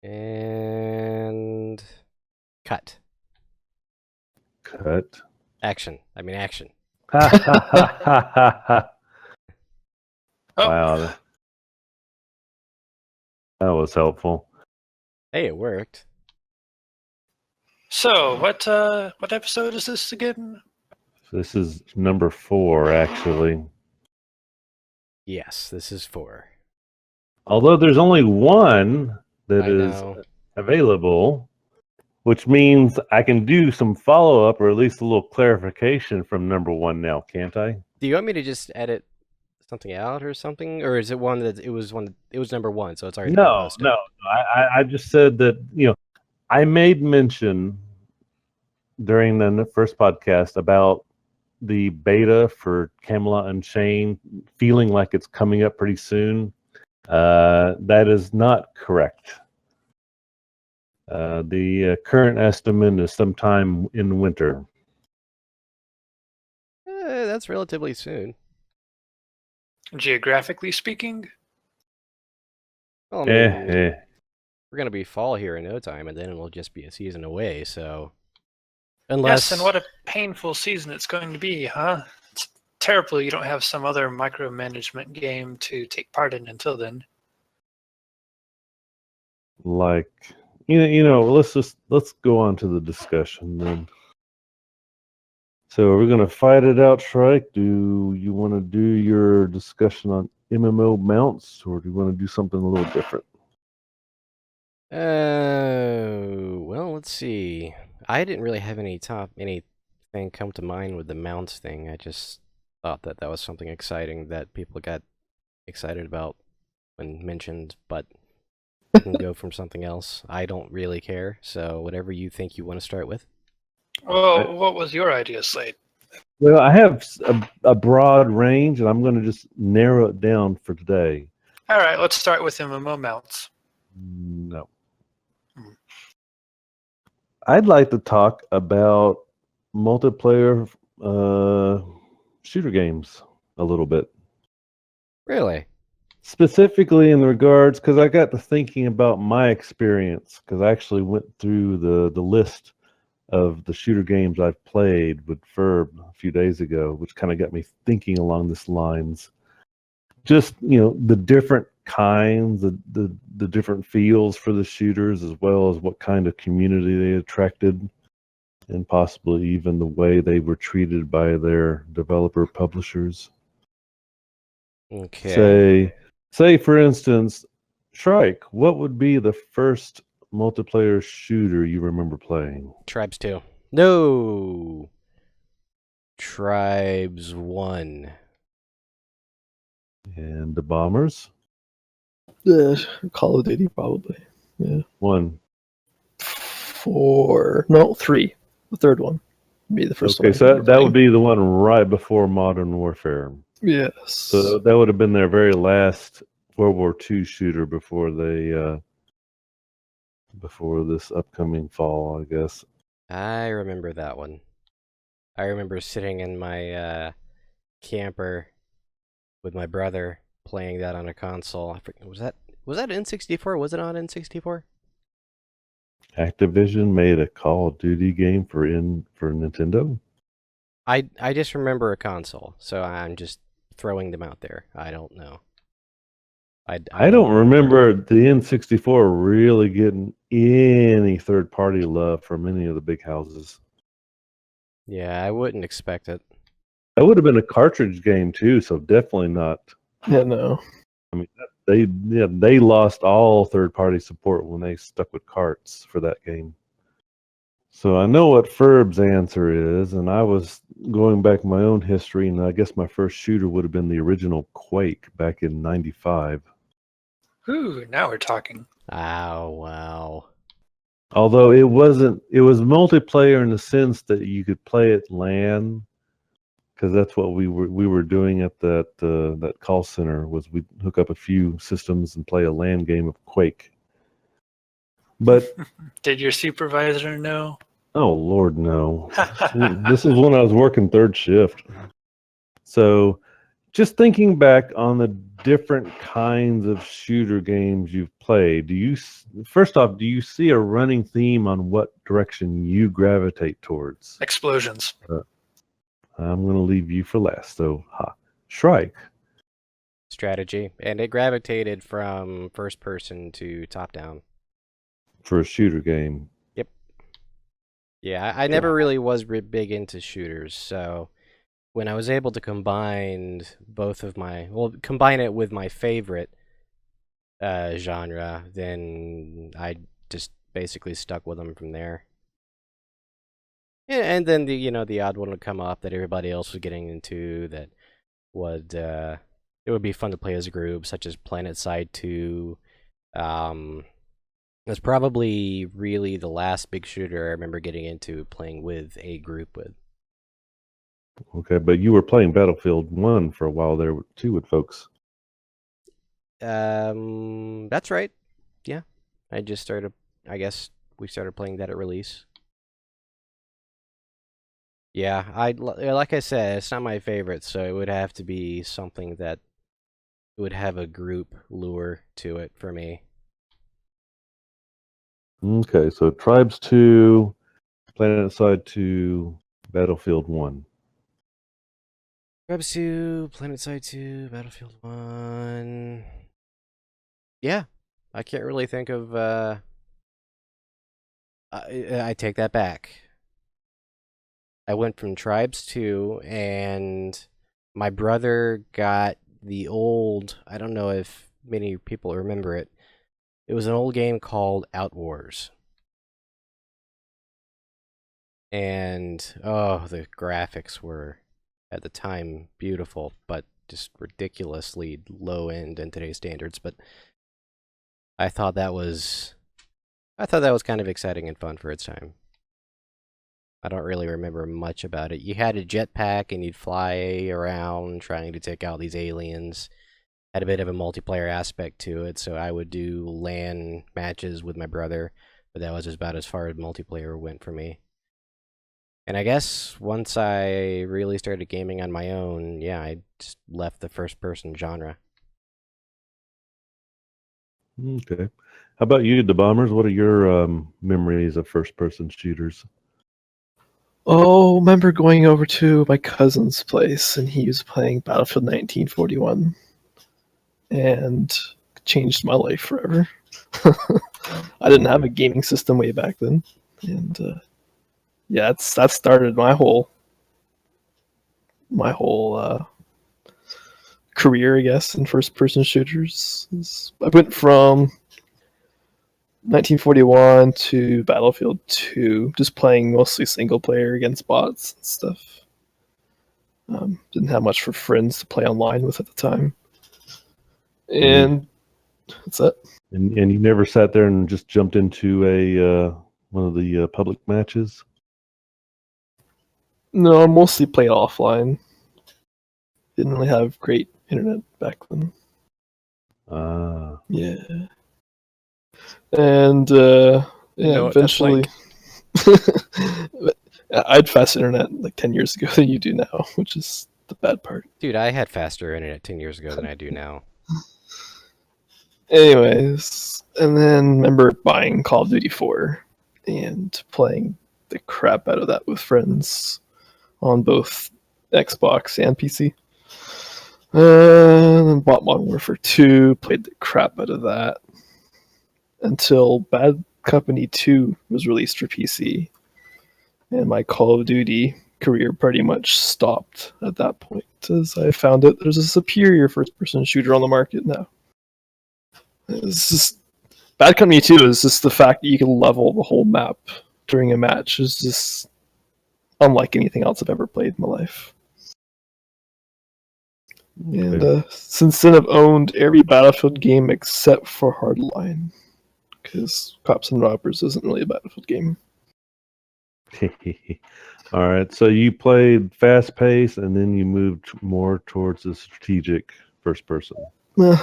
And cut. Cut. Action. Action. Ha ha ha ha ha ha. Oh. Wow. That was helpful. Hey, it worked. So, what episode is this again? This is number 4, actually. Yes, this is 4. Although there's only one that I is know. available, which means I can do some follow-up or at least a little clarification from number 1 now, can't I? Do you want me to just edit something out or something, or is it one that it was number 1, so it's already been posted? No. I just said that, I made mention during the first podcast about the beta for Camelot Unchained feeling like it's coming up pretty soon. That is not correct. The current estimate is sometime in winter. That's relatively soon. Geographically speaking? Well, I mean, we're gonna be fall here in no time, and then it'll just be a season away. So, unless Yes, and what a painful season it's going to be, huh? It's terrible you don't have some other micromanagement game to take part in until then. Like, let's go on to the discussion then. So are we going to fight it out, Shrike? Do you want to do your discussion on MMO mounts, or do you want to do something a little different? well, let's see. I didn't really have anything come to mind with the mounts thing. I just thought that was something exciting that people got excited about when mentioned, but we can go from something else. I don't really care, so whatever you think you want to start with. Well, what was your idea, Slade? Well, I have a broad range, and I'm going to just narrow it down for today. All right, let's start with MMO mounts. No. I'd like to talk about multiplayer shooter games a little bit. Really? Specifically in regards, because I got to thinking about my experience, because I actually went through the list of the shooter games I've played with Ferb a few days ago, which kind of got me thinking along this lines. Just, the different kinds, the different feels for the shooters, as well as what kind of community they attracted, and possibly even the way they were treated by their developer publishers. Okay. Say for instance, Shrike, what would be the first multiplayer shooter you remember playing? Tribes 2. No. Tribes 1. And the Bombers? Call of Duty, probably. Yeah. 1. 4. No, 3. The third one would be the first one. Okay, so that would be the one right before Modern Warfare. Yes. So that would have been their very last World War II shooter before they before this upcoming fall, I guess. I remember that one. I remember sitting in my camper with my brother playing that on a console. I forget, was that N64? Was it on N64? Activision made a Call of Duty game for Nintendo? I just remember a console, so I'm just throwing them out there. I don't know. I don't remember the N64 really getting any third-party love from any of the big houses. Yeah, I wouldn't expect it. That would have been a cartridge game too, so definitely not. Yeah, no. I mean, they lost all third-party support when they stuck with carts for that game. So I know what Ferb's answer is, and I was going back in my own history, and I guess my first shooter would have been the original Quake back in '95. Ooh, now we're talking. Oh, wow. Although it was multiplayer in the sense that you could play at LAN, because that's what we were doing at that call center, was we'd hook up a few systems and play a LAN game of Quake. But did your supervisor know? Oh Lord, no. This is when I was working third shift. So just thinking back on the different kinds of shooter games you've played, first off, do you see a running theme on what direction you gravitate towards? Explosions. I'm going to leave you for last. So, Shrike. Strategy, and it gravitated from first person to top down. For a shooter game. Yep. Yeah, I never really was big into shooters, so when I was able to combine combine it with my favorite genre, then I just basically stuck with them from there. Yeah, and then the odd one would come up that everybody else was getting into that would it would be fun to play as a group, such as PlanetSide 2. That's probably really the last big shooter I remember getting into playing with a group with. Okay, but you were playing Battlefield 1 for a while there too with folks. That's right. Yeah. I guess we started playing that at release. Yeah, like I said, it's not my favorite, so it would have to be something that would have a group lure to it for me. Okay, so Tribes 2, PlanetSide 2, Battlefield 1. Tribes 2, PlanetSide 2, Battlefield 1. Yeah, I can't really think of. I take that back. I went from Tribes 2, and my brother got the old. I don't know if many people remember it. It was an old game called Outwars. And, the graphics were, at the time, beautiful, but just ridiculously low end in today's standards. But I thought that was kind of exciting and fun for its time. I don't really remember much about it. You had a jetpack and you'd fly around trying to take out these aliens. Had a bit of a multiplayer aspect to it, so I would do LAN matches with my brother, but that was about as far as multiplayer went for me. And I guess once I really started gaming on my own, yeah, I just left the first-person genre. Okay. How about you, the Bombers? What are your memories of first-person shooters? Oh, remember going over to my cousin's place and he was playing Battlefield 1941 and changed my life forever. I didn't have a gaming system way back then. And yeah, that started my whole career, I guess, in first-person shooters. I went from 1941 to Battlefield 2, just playing mostly single player against bots and stuff. Didn't have much for friends to play online with at the time. And that's it. And you never sat there and just jumped into a one of the public matches? No, I mostly played offline. Didn't really have great internet back then. Yeah. And eventually, I had fast internet like 10 years ago than you do now, which is the bad part. Dude, I had faster internet 10 years ago than I do now. Anyways, and then remember buying Call of Duty 4 and playing the crap out of that with friends on both Xbox and PC. And then bought Modern Warfare 2, played the crap out of that until Bad Company 2 was released for PC. And my Call of Duty career pretty much stopped at that point, as I found out there's a superior first-person shooter on the market now. It's just Bad Company 2 is just the fact that you can level the whole map during a match is just unlike anything else I've ever played in my life. Okay. And since then I've owned every Battlefield game except for Hardline, because Cops and Robbers isn't really a Battlefield game. All right, so you played fast pace and then you moved more towards the strategic first person.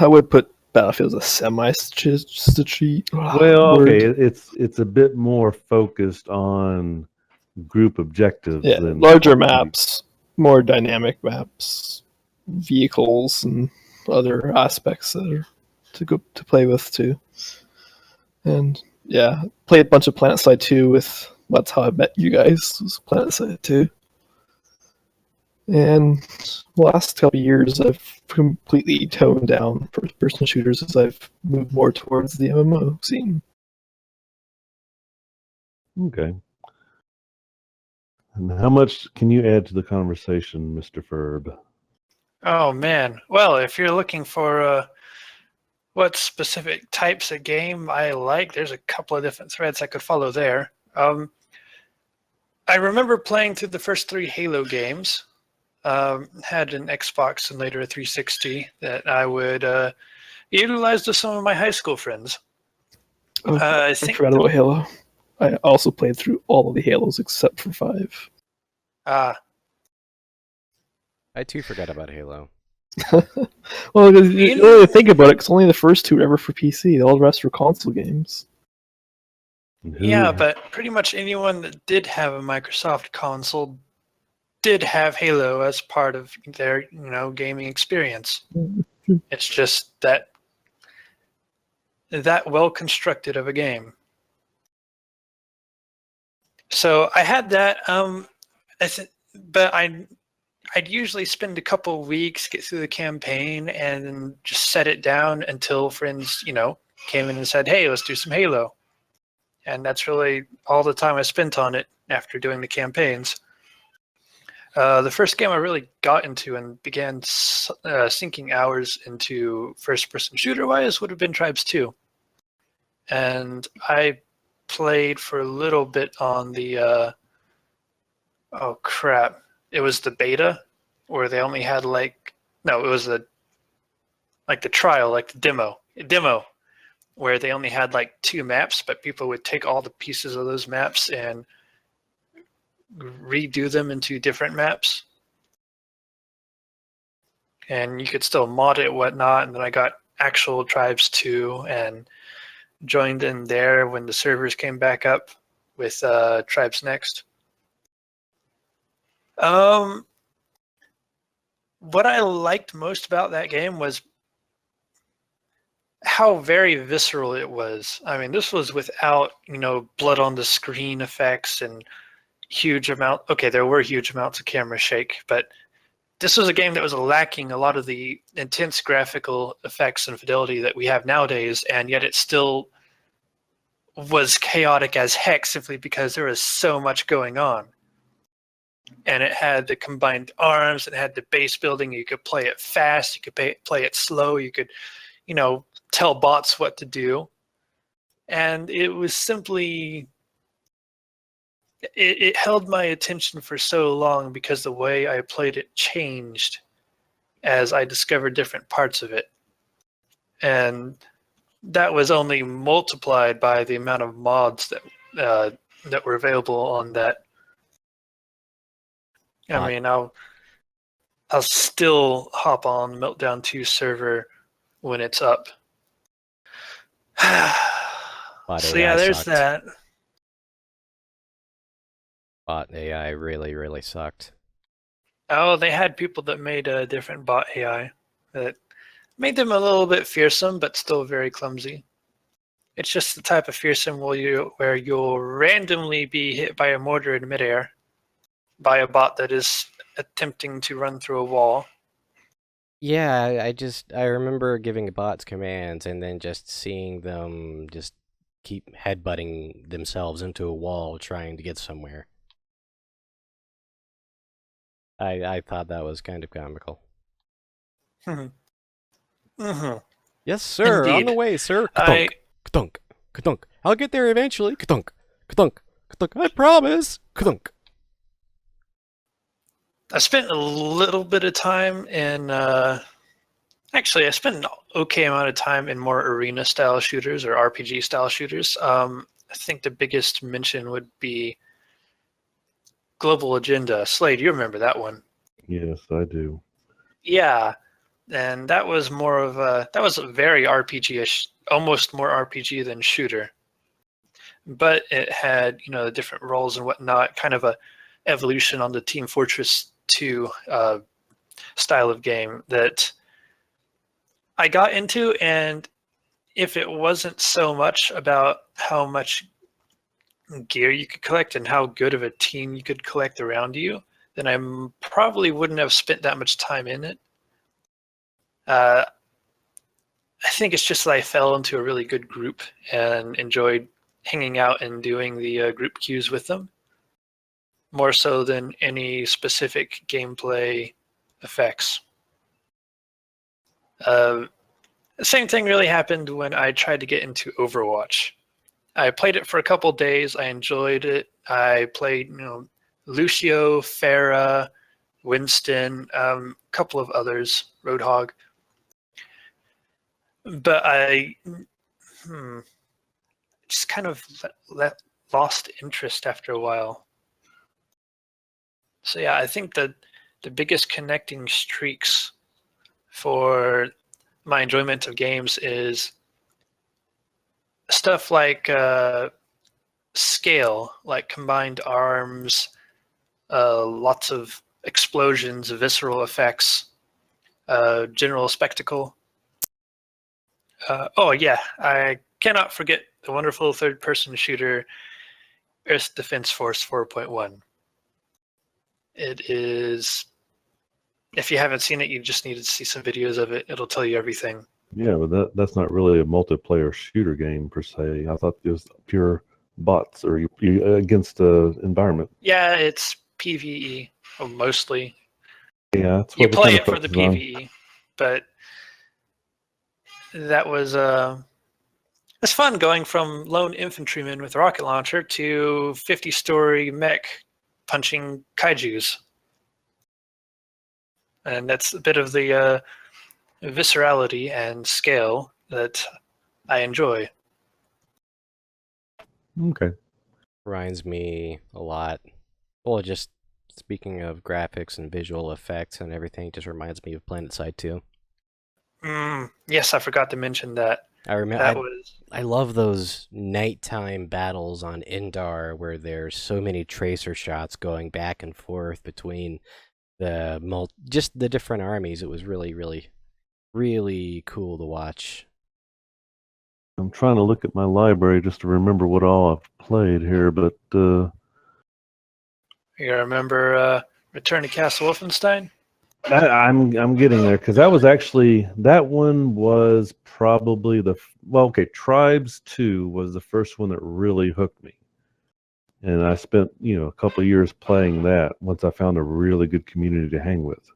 I would put Battlefield as a semi-strategy. Well, okay, it's a bit more focused on group objectives. Yeah, than larger maps, more dynamic maps. vehicles and other aspects that are to play with too. And yeah, played a bunch of PlanetSide 2 with. That's how I met you guys. Was PlanetSide 2. And the last couple of years, I've completely toned down first-person shooters as I've moved more towards the MMO scene. Okay. And how much can you add to the conversation, Mr. Ferb? Oh man. Well, if you're looking for what specific types of game I like, there's a couple of different threads I could follow there. I remember playing through the first 3 Halo games. Had an Xbox and later a 360 that I would utilize with some of my high school friends. Oh, I I think forgot about Halo. I also played through all of the Halos except for 5. I too forgot about Halo. Well, because you really think about it, because only the first 2 were ever for PC. All the rest were console games. Yeah, but pretty much anyone that did have a Microsoft console did have Halo as part of their, gaming experience. It's just that well constructed of a game. So I had that, but I'd usually spend a couple weeks, get through the campaign, and then just set it down until friends, came in and said, "Hey, let's do some Halo." And that's really all the time I spent on it after doing the campaigns. The first game I really got into and began sinking hours into first-person shooter-wise would have been Tribes 2. And I played for a little bit on the, oh crap, it was the beta, where they only had it was the trial, the demo, where they only had 2 maps, but people would take all the pieces of those maps and redo them into different maps. And you could still mod it and whatnot, and then I got actual Tribes 2 and joined in there when the servers came back up with Tribes Next. What I liked most about that game was how very visceral it was. I mean, this was without, blood on the screen effects and there were huge amounts of camera shake, but this was a game that was lacking a lot of the intense graphical effects and fidelity that we have nowadays, and yet it still was chaotic as heck simply because there was so much going on. And it had the combined arms, it had the base building, you could play it fast, you could play it slow, you could, tell bots what to do. And it was simply, it held my attention for so long because the way I played it changed as I discovered different parts of it. And that was only multiplied by the amount of mods that were available on that. I mean, I'll still hop on Meltdown 2 server when it's up. So yeah, there's sucked. that. Bot AI really, really sucked. Oh, they had people that made a different bot AI that made them a little bit fearsome, but still very clumsy. It's just the type of fearsome where you'll randomly be hit by a mortar in midair by a bot that is attempting to run through a wall. Yeah, I remember giving bots commands and then just seeing them just keep headbutting themselves into a wall trying to get somewhere. I thought that was kind of comical. Mm-hmm. Yes, sir. Indeed. On the way, sir. Ka-dunk, ka-dunk, ka-dunk. I'll get there eventually. Ka-dunk, ka-dunk, ka-dunk. I promise. Ka-dunk. I spent a little bit of time in. Actually, I spent an okay amount of time in more arena-style shooters or RPG-style shooters. I think the biggest mention would be Global Agenda. Slade, you remember that one? Yes, I do. Yeah, and that was a very RPG-ish, almost more RPG than shooter. But it had, the different roles and whatnot, kind of a evolution on the Team Fortress 2 style of game that I got into, and if it wasn't so much about how much gear you could collect and how good of a team you could collect around you, then I probably wouldn't have spent that much time in it. I think it's just that I fell into a really good group and enjoyed hanging out and doing the group queues with them, more so than any specific gameplay effects. The same thing really happened when I tried to get into Overwatch. I played it for a couple days. I enjoyed it. I played, Lucio, Pharah, Winston, a couple of others, Roadhog. But I just kind of lost interest after a while. So yeah, I think that the biggest connecting streaks for my enjoyment of games is stuff like scale, like combined arms, lots of explosions, visceral effects, general spectacle. Oh yeah, I cannot forget the wonderful third-person shooter Earth Defense Force 4.1. It is, if you haven't seen it, you just need to see some videos of it. It'll tell you everything. Yeah, but that's not really a multiplayer shooter game per se. I thought it was pure bots or you against the environment. Yeah, it's PvE mostly. Yeah, that's You what play kind it for the PvE, but that was it's fun going from lone infantryman with a rocket launcher to 50-story mech punching kaijus. And that's a bit of the viscerality and scale that I enjoy. Okay. Reminds me a lot. Well, just speaking of graphics and visual effects and everything, it just reminds me of PlanetSide 2. Yes, I forgot to mention that. I remember. That was. I love those nighttime battles on Indar where there's so many tracer shots going back and forth between just the different armies. It was really, really, really cool to watch. I'm trying to look at my library just to remember what all I've played here, but You remember Return to Castle Wolfenstein? I'm getting there because that one was probably Tribes 2 was the first one that really hooked me. And I spent, a couple of years playing that once I found a really good community to hang with.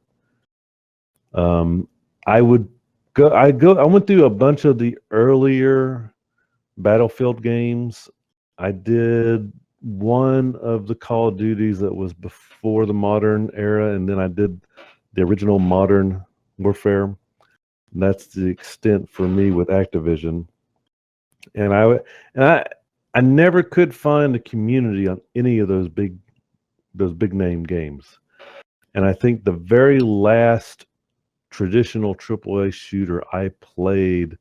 I went through a bunch of the earlier Battlefield games. I did one of the Call of Duties that was before the modern era, and then I did the original Modern Warfare. And that's the extent for me with Activision. And I never could find a community on any of those big name games. And I think the very last traditional AAA shooter I played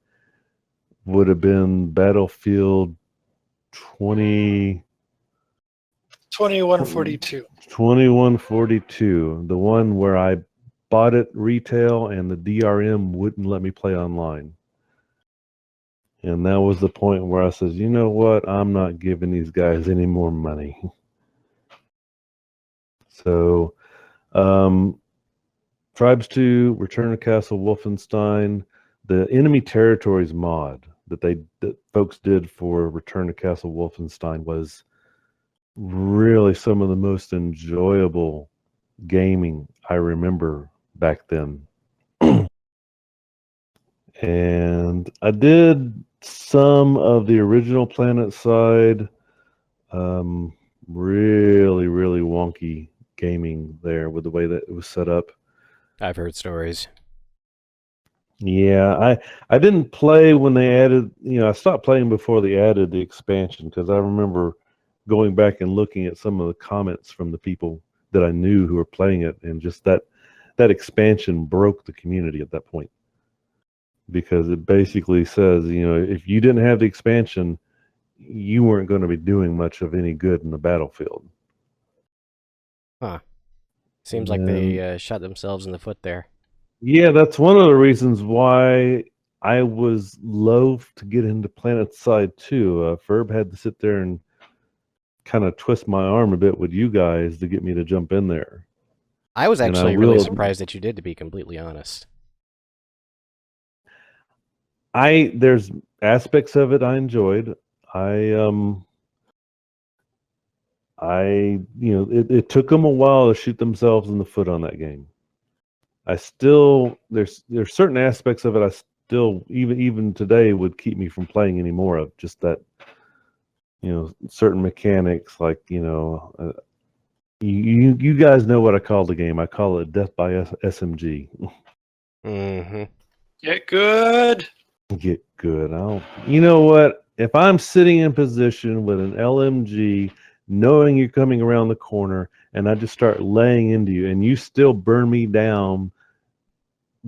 would have been Battlefield 2142. 2142, the one where I bought it retail and the DRM wouldn't let me play online. And that was the point where I says, you know what? I'm not giving these guys any more money. So, Tribes 2, Return to Castle Wolfenstein, the Enemy Territories mod that folks did for Return to Castle Wolfenstein was really some of the most enjoyable gaming I remember back then. And I did some of the original PlanetSide, really, really wonky gaming there with the way that it was set up. I've heard stories. Yeah, I didn't play when they added, I stopped playing before they added the expansion because I remember going back and looking at some of the comments from the people that I knew who were playing it, and just that expansion broke the community at that point. Because it basically says, if you didn't have the expansion, you weren't going to be doing much of any good in the battlefield. Huh. Seems like And they shot themselves in the foot there. yeah, that's one of the reasons why I was loath to get into Planet Side 2. Ferb had to sit there and kind of twist my arm a bit with you guys to get me to jump in there. I was And I actually really will. surprised that you did, to be completely honest. There's aspects of it I enjoyed. I it took them a while to shoot themselves in the foot on that game. There's certain aspects of it I still even today would keep me from playing any more of. Just that, certain mechanics like, you guys know what I call the game. I call it Death by SMG. Mm-hmm. Get good. Get good. You know what? If I'm sitting in position with an LMG, knowing you're coming around the corner, and I just start laying into you, and you still burn me down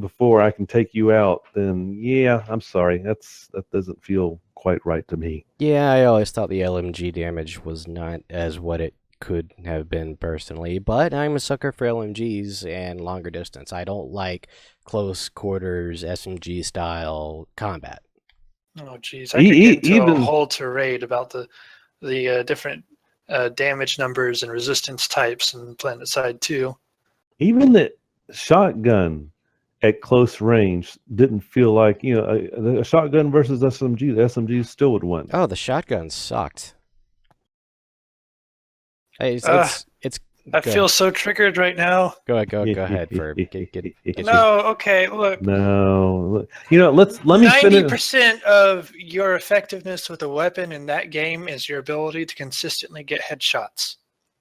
before I can take you out, then yeah, I'm sorry. That doesn't feel quite right to me. Yeah, I always thought the LMG damage was not as what it could have been personally, but I'm a sucker for LMGs and longer distance. I don't like close quarters SMG style combat. Oh, geez. I could get into a Even whole tirade about the different damage numbers and resistance types in Planet Side 2. even the shotgun at close range didn't feel like, a shotgun versus SMG. The SMG still would win. Oh, the shotgun sucked. Hey, it's I go feel ahead. so triggered right now. Go ahead, Ferb. Get No, okay, look. No, let me finish. 90% of your effectiveness with a weapon in that game is your ability to consistently get headshots.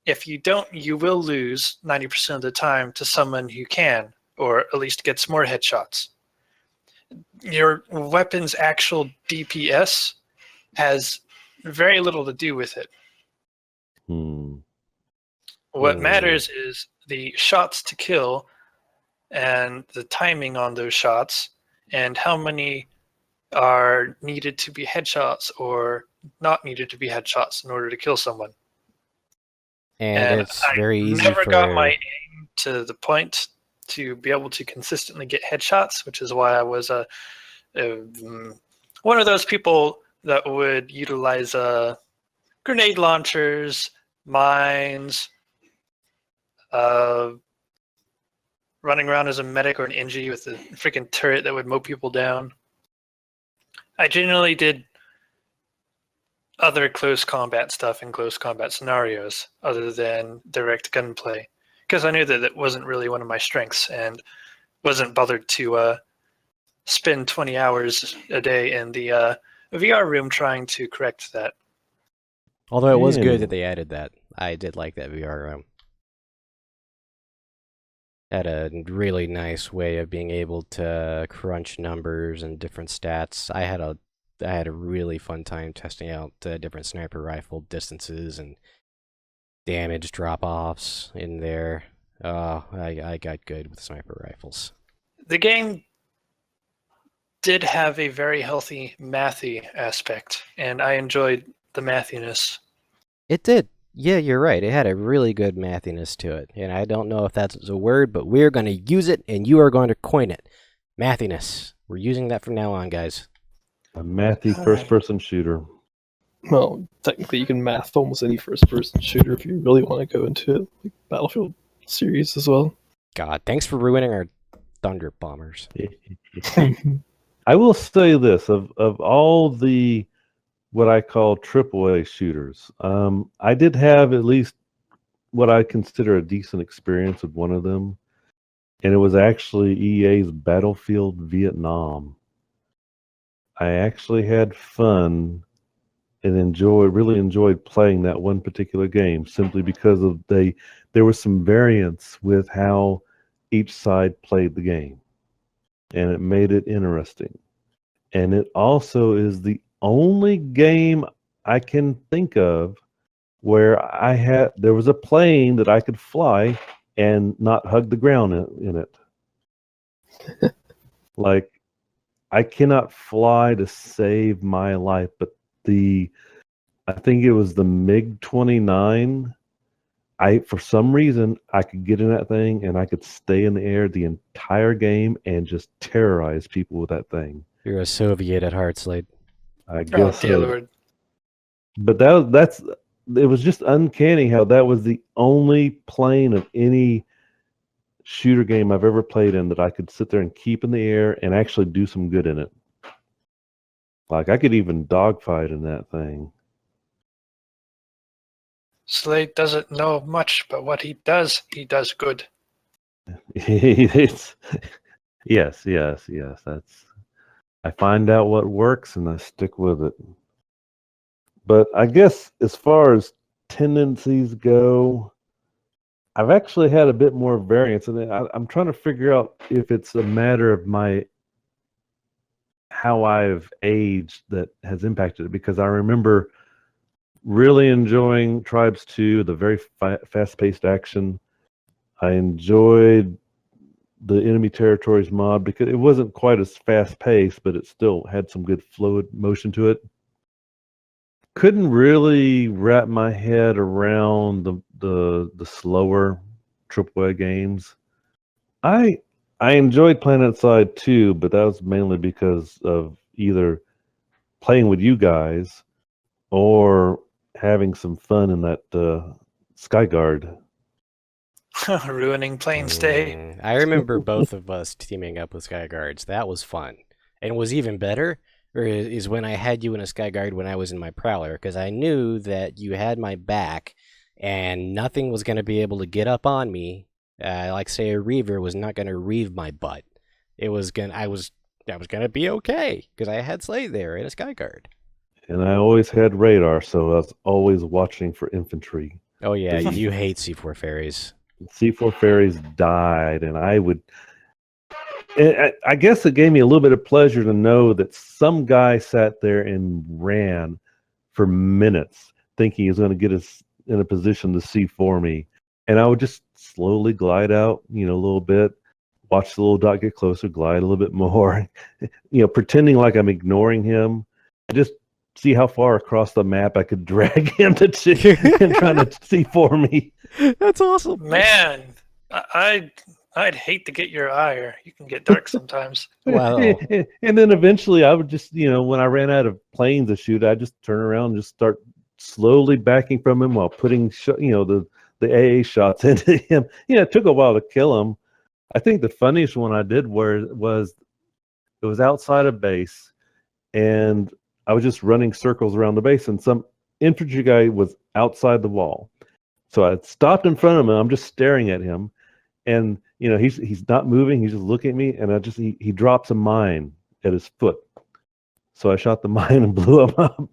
If you don't, you will lose 90% of the time to someone who can, or at least gets more headshots. Your weapon's actual DPS has very little to do with it. What matters is the shots to kill and the timing on those shots and how many are needed to be headshots or not needed to be headshots in order to kill someone. And it's I very easy never for got my aim to the point to be able to consistently get headshots, which is why I was one of those people that would utilize grenade launchers, mines, running around as a medic or an NG with a freaking turret that would mow people down. I generally did other close combat stuff in close combat scenarios other than direct gunplay, because I knew that it wasn't really one of my strengths and wasn't bothered to spend 20 hours a day in the VR room trying to correct that. Although it was good that they added that. I did like that VR room. Had a really nice way of being able to crunch numbers and different stats. I had a really fun time testing out different sniper rifle distances and damage drop-offs in there. I got good with sniper rifles. The game did have a very healthy mathy aspect, and I enjoyed the mathiness. It did. Yeah, you're right. It had a really good mathiness to it. And I don't know if that's a word, but we're going to use it, and you are going to coin it. Mathiness. We're using that from now on, guys. A mathy first-person shooter. Well, technically, you can math almost any first-person shooter if you really want to go into it, like Battlefield series as well. God, thanks for ruining our Thunder Bombers. I will say this, of all the what I call AAA shooters, I did have at least what I consider a decent experience with one of them, and it was actually EA's Battlefield Vietnam. I actually had fun and really enjoyed playing that one particular game simply because there was some variance with how each side played the game, and it made it interesting. And it also is the only game I can think of where there was a plane that I could fly and not hug the ground in it. Like, I cannot fly to save my life, but I think it was the MiG-29. for some reason, I could get in that thing and I could stay in the air the entire game and just terrorize people with that thing. You're a Soviet at heart, Slade. I Oh guess dear so. Lord. But it was just uncanny how that was the only plane of any shooter game I've ever played in that I could sit there and keep in the air and actually do some good in it. Like I could even dogfight in that thing. Slade doesn't know much, but what he does good. It's, yes. That's I find out what works and I stick with it. But I guess as far as tendencies go, I've actually had a bit more variance, and I'm trying to figure out if it's a matter of how I've aged that has impacted it. Because I remember really enjoying Tribes 2, the very fast-paced action. I enjoyed the enemy territories mod because it wasn't quite as fast-paced, but it still had some good fluid motion to it. Couldn't really wrap my head around the slower AAA games. I enjoyed playing outside too, but that was mainly because of either playing with you guys or having some fun in that Skyguard. Ruining Plains Day. I remember both of us teaming up with Skyguards. That was fun. And what was even better is when I had you in a Skyguard when I was in my Prowler, because I knew that you had my back and nothing was going to be able to get up on me. Like say a Reaver was not going to reave my butt. I was going to be okay because I had Slade there in a Skyguard. And I always had radar, so I was always watching for infantry. Oh yeah, you hate C4 fairies. C4 fairies died, and I guess it gave me a little bit of pleasure to know that some guy sat there and ran for minutes thinking he was going to get us in a position to C4 me. And I would just slowly glide out, a little bit, watch the little dot get closer, glide a little bit more, pretending like I'm ignoring him. Just see how far across the map I could drag him to and trying to C4 me. That's awesome. Man, I'd hate to get your ire. You can get dark sometimes. Wow. And then eventually I would just, when I ran out of planes to shoot, I'd just turn around and just start slowly backing from him while putting, the AA shots into him. It took a while to kill him. I think the funniest one I did was it was outside of base, and I was just running circles around the base, and some infantry guy was outside the wall. So I stopped in front of him, and I'm just staring at him. And, he's not moving. He's just looking at me, and he drops a mine at his foot. So I shot the mine and blew him up.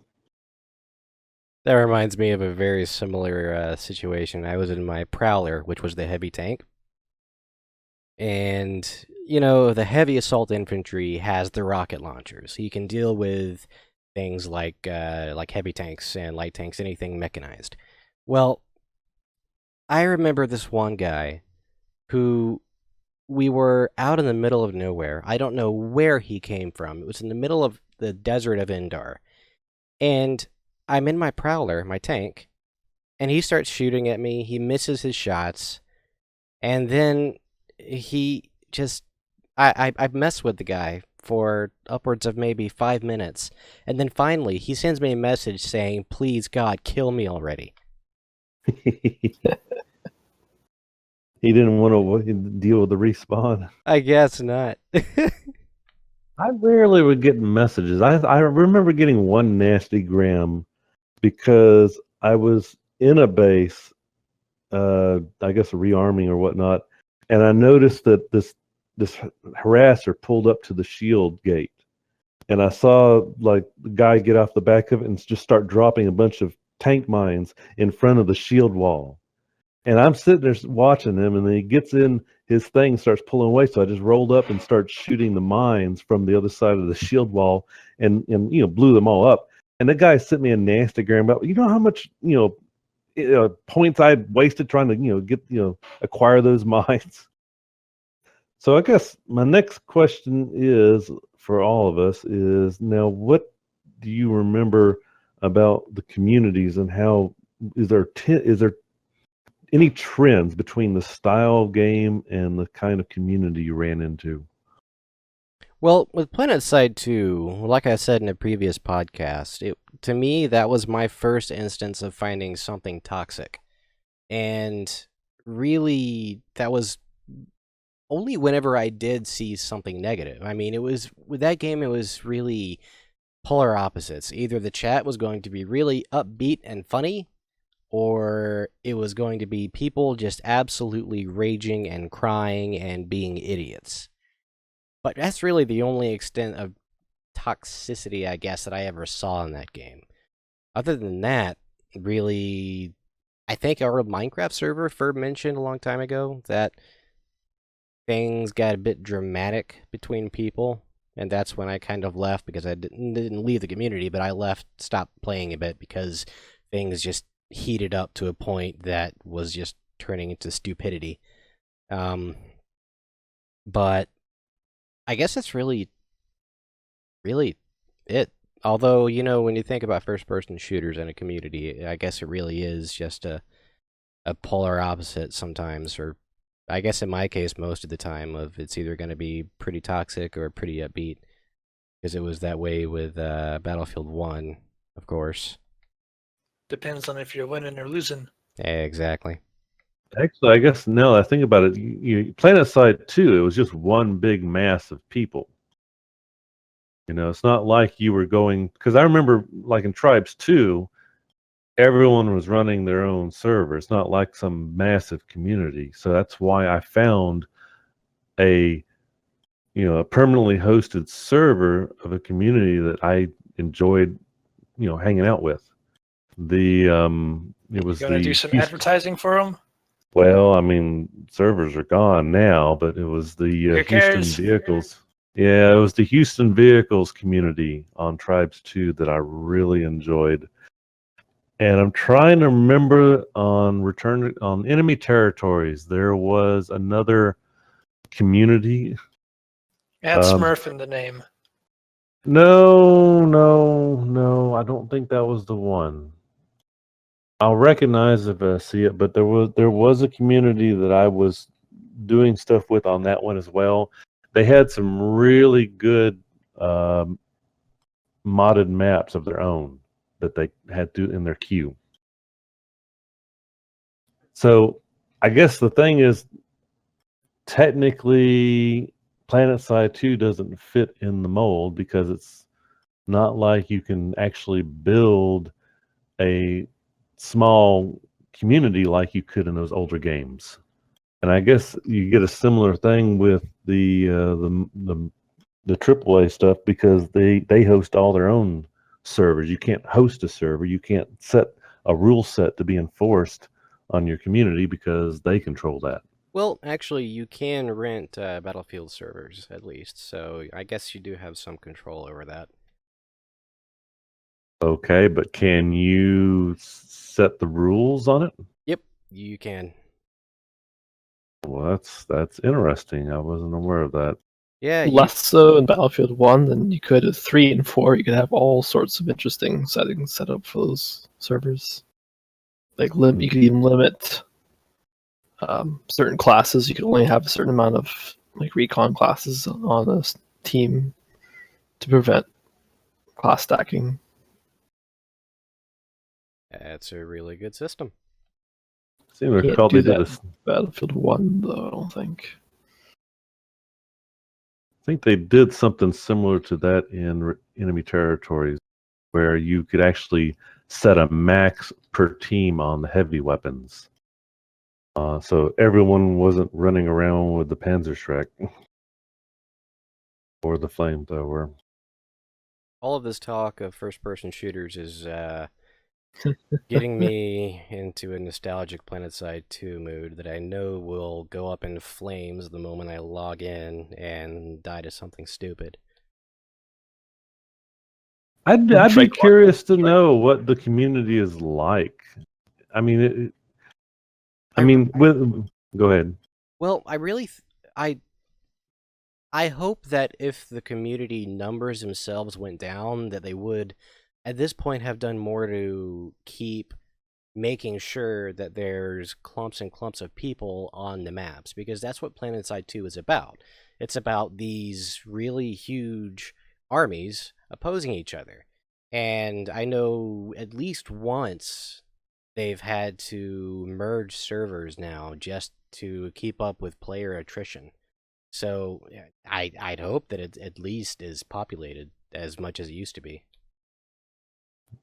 That reminds me of a very similar situation. I was in my Prowler, which was the heavy tank. And, the heavy assault infantry has the rocket launchers. So you can deal with things like heavy tanks and light tanks, anything mechanized. Well, I remember this one guy who we were out in the middle of nowhere. I don't know where he came from. It was in the middle of the desert of Indar. And I'm in my Prowler, my tank, and he starts shooting at me. He misses his shots. And then he just... I messed with the guy for upwards of maybe 5 minutes. And then finally, he sends me a message saying, "Please, God, kill me already." He didn't want to deal with the respawn. I guess not. I rarely would get messages. I remember getting one nasty gram because I was in a base, I guess rearming or whatnot, and I noticed that this harasser pulled up to the shield gate, and I saw like the guy get off the back of it and just start dropping a bunch of tank mines in front of the shield wall. And I'm sitting there watching him, and then he gets in his thing, starts pulling away. So I just rolled up and started shooting the mines from the other side of the shield wall, and blew them all up. And the guy sent me a nasty gram about, how much points I wasted trying to get acquire those mines. So I guess my next question is for all of us is now, what do you remember about the communities and how is there any trends between the style of game and the kind of community you ran into? Well, with PlanetSide 2, like I said in a previous podcast, to me that was my first instance of finding something toxic. And really that was only whenever I did see something negative. I mean, it was with that game it was really polar opposites. Either the chat was going to be really upbeat and funny, or it was going to be people just absolutely raging and crying and being idiots. But that's really the only extent of toxicity, I guess, that I ever saw in that game. Other than that, really, I think our Minecraft server, Ferb mentioned a long time ago, that things got a bit dramatic between people, and that's when I kind of left because I didn't leave the community, but I left, stopped playing a bit because things just heated up to a point that was just turning into stupidity. But I guess that's really it. Although, when you think about first-person shooters in a community, I guess it really is just a polar opposite sometimes, or I guess in my case, most of the time, of it's either going to be pretty toxic or pretty upbeat, because it was that way with Battlefield 1, of course. Depends on if you're winning or losing. Exactly. Actually, I guess now that I think about it, PlanetSide 2, it was just one big mass of people. It's not like you were going, because I remember, like in Tribes 2, everyone was running their own server. It's not like some massive community. So that's why I found a permanently hosted server of a community that I enjoyed, hanging out with. It was Gonna the do some Houston, advertising for them? well, I mean, servers are gone now, but it was the Who Houston cares? Vehicles. Yeah, it was the Houston Vehicles community on Tribes 2 that I really enjoyed. And I'm trying to remember on enemy territories, there was another community. Add Smurf in the name. No, I don't think that was the one. I'll recognize if I see it, but there was a community that I was doing stuff with on that one as well. They had some really good modded maps of their own that they had in their queue. So I guess the thing is, technically, PlanetSide 2 doesn't fit in the mold because it's not like you can actually build a small community like you could in those older games. And I guess you get a similar thing with the AAA stuff because they host all their own servers. You can't host a server. You can't set a rule set to be enforced on your community because they control that. Well, actually, you can rent Battlefield servers, at least, so I guess you do have some control over that. Okay, but can you set the rules on it? Yep, you can. Well, that's interesting. I wasn't aware of that. Yeah, Less so in Battlefield 1 than you could at 3 and 4. You could have all sorts of interesting settings set up for those servers. Like you could even limit certain classes. You could only have a certain amount of like recon classes on a team to prevent class stacking. that's a really good system. Seems to Can't recall do they did that this. in Battlefield 1, though, I don't think. I think they did something similar to that in enemy territories, where you could actually set a max per team on the heavy weapons. So everyone wasn't running around with the Panzerschreck or the flamethrower. All of this talk of first-person shooters is getting me into a nostalgic PlanetSide 2 mood that I know will go up in flames the moment I log in and die to something stupid. I'd be curious to know what the community is like. I mean, go ahead. Well, I really, I hope that if the community numbers themselves went down, that they would, at this point, have done more to keep making sure that there's clumps and clumps of people on the maps, because that's what PlanetSide 2 is about. It's about these really huge armies opposing each other. And I know at least once they've had to merge servers now just to keep up with player attrition. So yeah, I'd hope that it at least is populated as much as it used to be.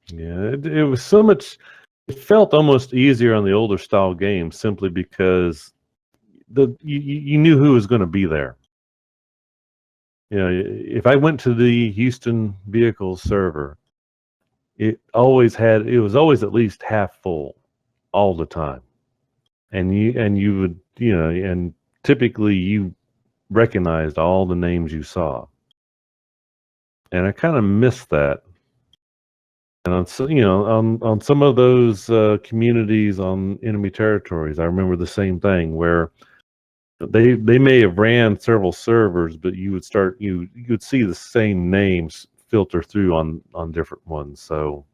Yeah, it was so much. It felt almost easier on the older style games simply because you knew who was going to be there. You know, if I went to the Houston Vehicles server, it was always at least half full all the time, and you would, you know, and typically you recognized all the names you saw, and I kind of missed that. And on on some of those communities on enemy territories, I remember the same thing where they may have ran several servers, but you would see the same names filter through on different ones, so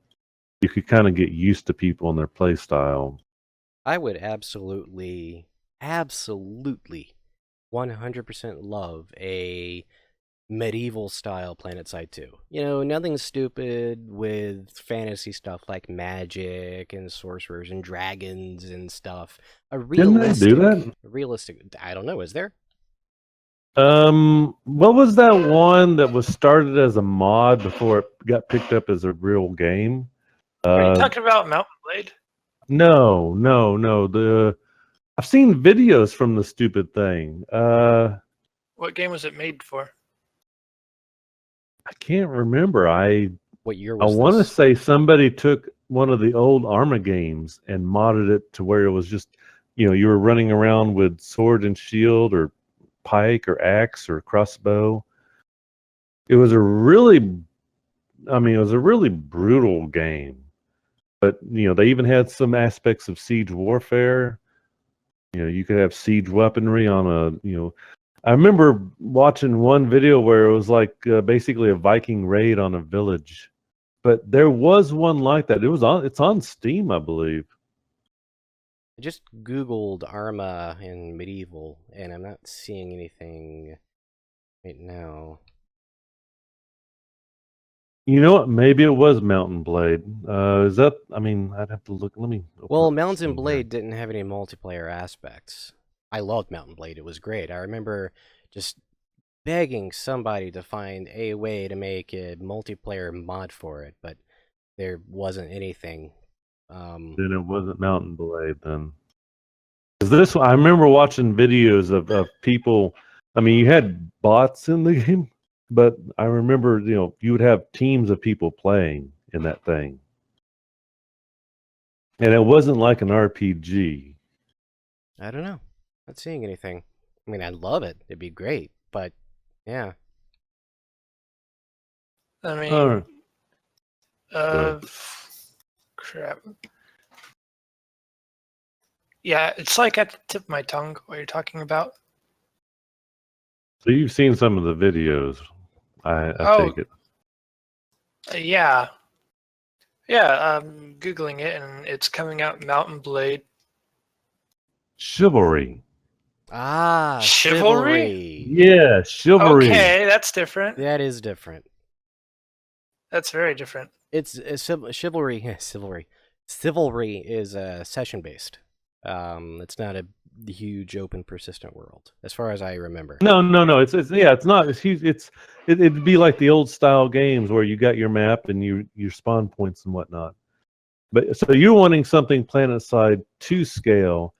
you could kind of get used to people and their play style. I would absolutely, 100% love a medieval style PlanetSide 2. You know, nothing stupid with fantasy stuff like magic and sorcerers and dragons and stuff. Didn't they do that? Realistic. I don't know. Is there? What was that one that was started as a mod before it got picked up as a real game? Are you talking about Mountain Blade? No, no, no. I've seen videos from the stupid thing. What game was it made for? I can't remember. What year I was want to this? say somebody took one of the old Arma games and modded it to where it was just, you know, you were running around with sword and shield or pike or axe or crossbow. It was a really, I mean, it was a really brutal game. But, you know, they even had some aspects of siege warfare. You know, you could have siege weaponry on I remember watching one video where it was like basically a Viking raid on a village. But there was one like that. It's on Steam, I believe. I just Googled Arma in medieval, and I'm not seeing anything right now. You know what? Maybe it was Mountain Blade. Is that? I mean, I'd have to look. Let me. Well, Mountain Blade didn't have any multiplayer aspects. I loved Mountain Blade. It was great. I remember just begging somebody to find a way to make a multiplayer mod for it, but there wasn't anything. Then it wasn't Mountain Blade. Then, because this one, I remember watching videos of people. I mean, you had bots in the game, but I remember, you know, you would have teams of people playing in that thing, and it wasn't like an RPG. I don't know. Not seeing anything. I mean, I'd love it. It'd be great, but yeah. I mean, All right. crap. Yeah, it's like at the tip of my tongue what you're talking about. So you've seen some of the videos. I take it. Yeah. Yeah, I'm Googling it, and it's coming out Mountain Blade. Chivalry. Ah, Chivalry? Yeah, chivalry. Okay, that's different. That is different. That's very different. It's chivalry. Chivalry is session based. It's not a huge open persistent world, as far as I remember. No. It's not. It's huge. It'd be like the old style games where you got your map and your spawn points and whatnot. But so you're wanting something PlanetSide 2 scale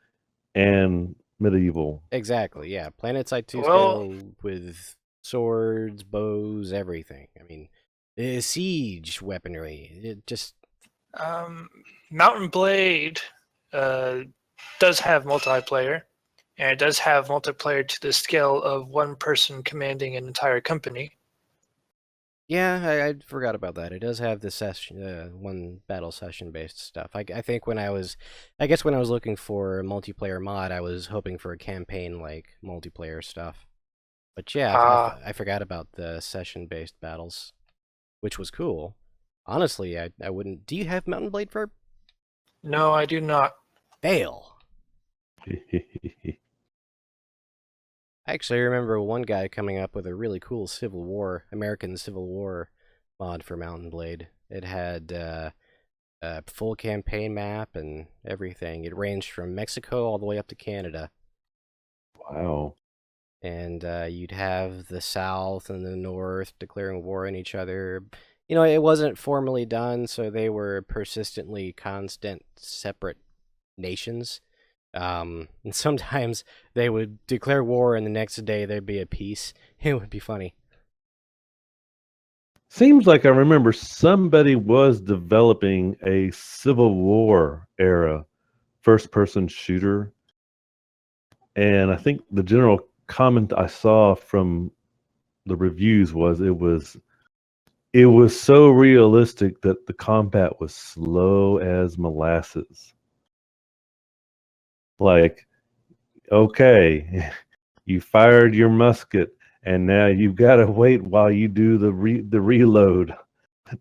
and medieval. Exactly. Yeah, PlanetSide 2 Well- scale with swords, bows, everything. I mean, siege weaponry. It just Mountain Blade does have multiplayer, and it does have multiplayer to the scale of one person commanding an entire company. yeah, I forgot about that. It does have the session, one battle session based stuff. I think I guess when I was looking for a multiplayer mod, I was hoping for a campaign like multiplayer stuff. But yeah, I forgot about the session based battles, which was cool. Honestly, I wouldn't. Do you have Mountain Blade, Verb? No, I do not. Fail. I actually remember one guy coming up with a really cool American Civil War mod for Mountain Blade. It had a full campaign map and everything. It ranged from Mexico all the way up to Canada. Wow. And you'd have the South and the North declaring war on each other. You know, it wasn't formally done, so they were persistently constant, separate nations. And sometimes they would declare war, and the next day there'd be a peace. It would be funny. Seems like I remember somebody was developing a Civil War era first-person shooter, and I think the general comment I saw from the reviews was it was so realistic that the combat was slow as molasses. Like, okay, you fired your musket, and now you've got to wait while you do the reload.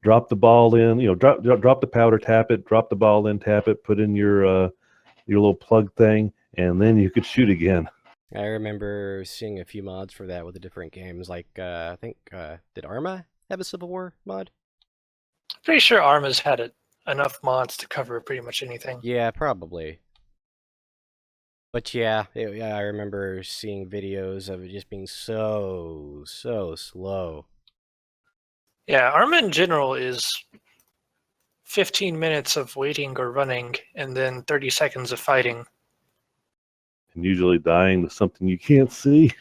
Drop the ball in, drop the powder, tap it, drop the ball in, tap it, put in your little plug thing, and then you could shoot again. I remember seeing a few mods for that with the different games. Like, I think, did Arma have a Civil War mod? Pretty sure Arma's had enough mods to cover pretty much anything. Yeah, probably. But yeah, I remember seeing videos of it just being so slow. Yeah, Arma in general is 15 minutes of waiting or running, and then 30 seconds of fighting. And usually dying to something you can't see.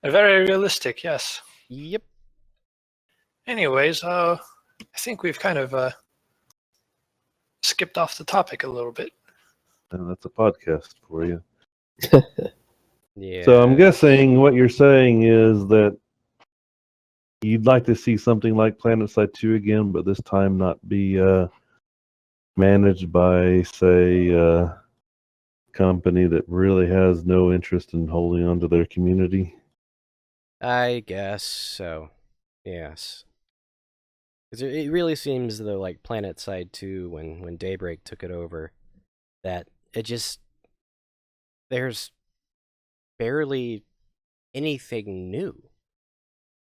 Very realistic, yes. Yep. Anyways, I think we've kind of skipped off the topic a little bit. And that's a podcast for you. Yeah. So I'm guessing what you're saying is that you'd like to see something like PlanetSide 2 again, but this time not be managed by, say, a company that really has no interest in holding on to their community. I guess so. Yes. Because it really seems though, like PlanetSide 2, when Daybreak took it over, that there's barely anything new.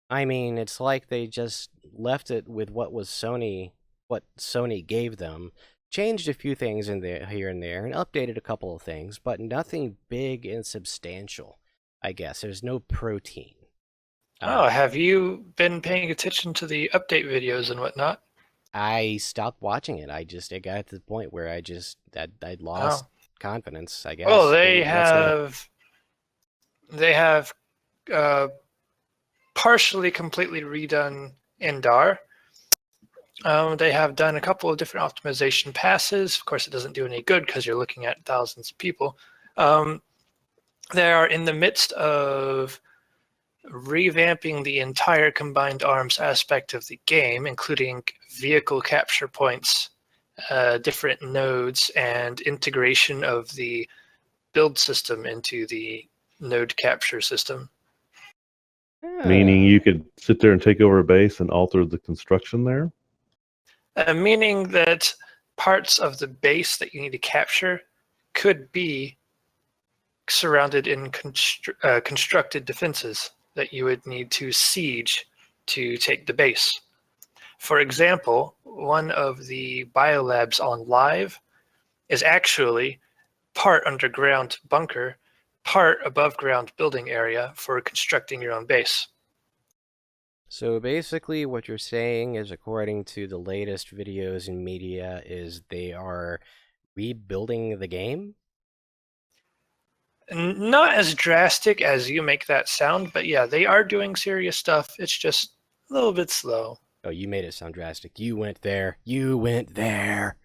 I mean, it's like they just left it with what Sony gave them, changed a few things in there, here and there, and updated a couple of things, but nothing big and substantial. I guess there's no protein. Have you been paying attention to the update videos and whatnot? I stopped watching it. It got to the point where I lost confidence, I guess. Well, they have partially completely redone Indar. They have done a couple of different optimization passes. Of course, it doesn't do any good because you're looking at thousands of people. They are in the midst of revamping the entire combined arms aspect of the game, including vehicle capture points, different nodes, and integration of the build system into the node capture system. Meaning you could sit there and take over a base and alter the construction there? Meaning that parts of the base that you need to capture could be surrounded in constructed defenses that you would need to siege to take the base. For example, one of the biolabs on Live is actually part underground bunker, part above ground building area for constructing your own base. So basically what you're saying is, according to the latest videos and media, is they are rebuilding the game? Not as drastic as you make that sound, but yeah, they are doing serious stuff. It's just a little bit slow. Oh, you made it sound drastic. You went there. You went there.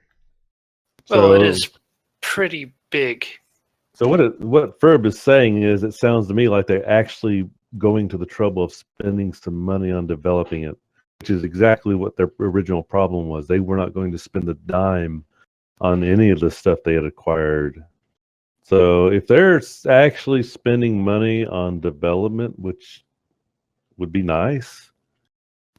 Well, it is pretty big. So what Ferb is saying is, it sounds to me like they're actually going to the trouble of spending some money on developing it, which is exactly what their original problem was. They were not going to spend a dime on any of the stuff they had acquired. So if they're actually spending money on development, which would be nice,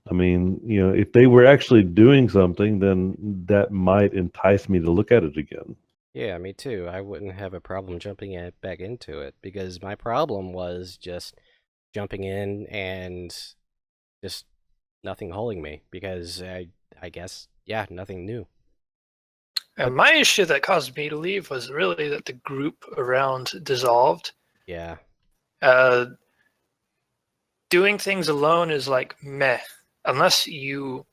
I mean, if they were actually doing something, then that might entice me to look at it again. Yeah, me too. I wouldn't have a problem back into it because my problem was just jumping in and just nothing holding me because I guess, yeah, nothing new. And my issue that caused me to leave was really that the group around dissolved. Yeah. Doing things alone is like meh, unless you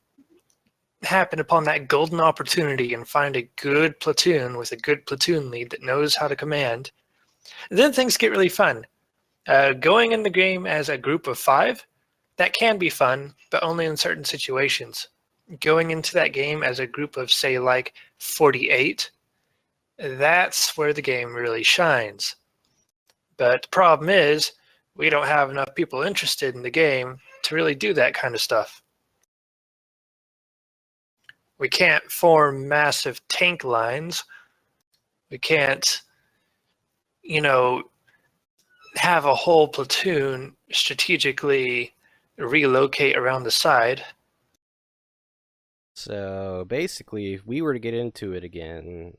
happen upon that golden opportunity and find a good platoon with a good platoon lead that knows how to command. Then things get really fun. Going in the game as a group of 5, that can be fun, but only in certain situations. Going into that game as a group of, say, like 48, that's where the game really shines. But the problem is, we don't have enough people interested in the game to really do that kind of stuff. We can't form massive tank lines. We can't, have a whole platoon strategically relocate around the side. So basically, if we were to get into it again,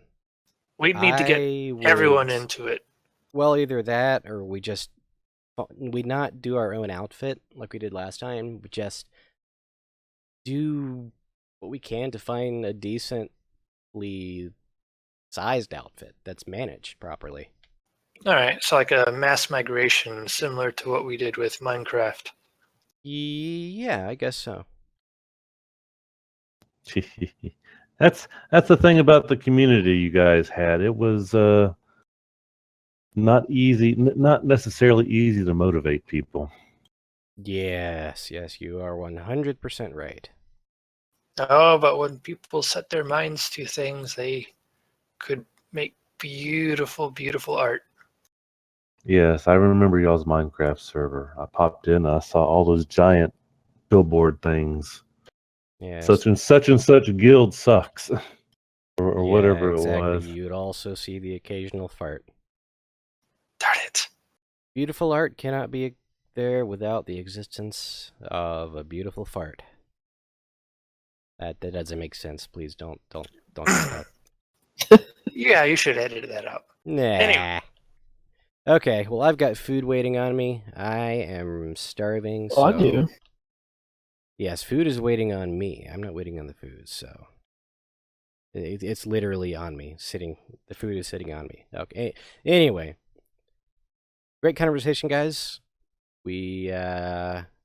We'd need to get I everyone would, into it. well, either that or we'd not do our own outfit like we did last time. We just do what we can to find a decently sized outfit that's managed properly. All right, so like a mass migration similar to what we did with Minecraft. Yeah, I guess so. That's the thing about the community you guys had. It was not easy, not necessarily easy to motivate people. Yes, you are 100% right. Oh, but when people set their minds to things, they could make beautiful, beautiful art. Yes, I remember y'all's Minecraft server. I popped in, I saw all those giant billboard things. Yes. Such and such guild sucks. or Yeah, whatever exactly. it was. You'd also see the occasional fart. Darn it. Beautiful art cannot be there without the existence of a beautiful fart. That doesn't make sense. Please don't do that. Yeah, you should edit that out. Nah. Anyway. Okay, well, I've got food waiting on me. I am starving, so... Oh, I do. Yes, food is waiting on me. I'm not waiting on the food, so... It's literally on me, sitting... The food is sitting on me. Okay, anyway. Great conversation, guys. We,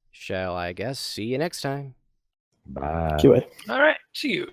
shall, I guess, see you next time. Bye. QA. All right, see you.